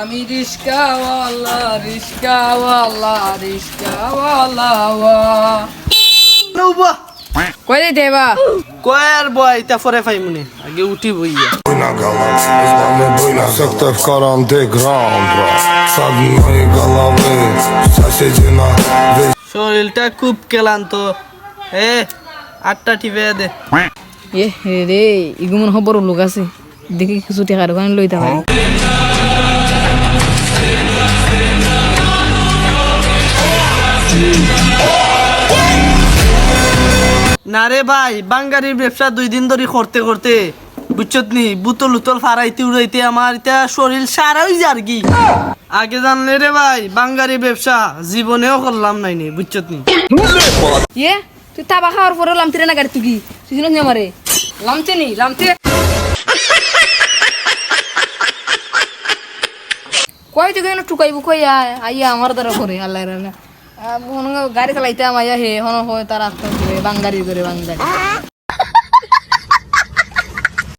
আমি রিস্কাওয়ালা রিস্কাওয়ালা রিস্কাওয়ালা নৌবা কই দিতে বা কয়ার বয় তা পরে পাইমুনি আগে উঠি বইয়া На голове, с вами буйно, секта в карантеграм, с одной головы, соседи на весь. শরীরটা খুব ক্লান্ত এ 8টা টিপে দে এ রে ইগুমন খবর লোক আছে দেখি কিছু টাকার ওখানে লইতে পারে না রে ভাই বাঙ্গারির ব্যবসা 2 দিন ধরে করতে করতে বুঝছত নি বুতল উতল ফারাইতে উড়াইতে আমার এটা শরীর সারাই যার কি আগে জানলে রে ভাই বাঙ্গারি ব্যবসা জীবনেও করলাম নাই নি বুঝছত নি এ তুই তাবা খাওয়ার পরে লামতে রে না গাড়ি তুই তুই জানিস আমারে লামতে নি লামতে কই তুই কেন টুকাইবু কই আইয়া আমার দ্বারা করে আল্লাহ রে না গাড়ি চালাইতে আমায় হে হন হয় তার আত্ম করে বাঙ্গারি করে বাঙ্গারি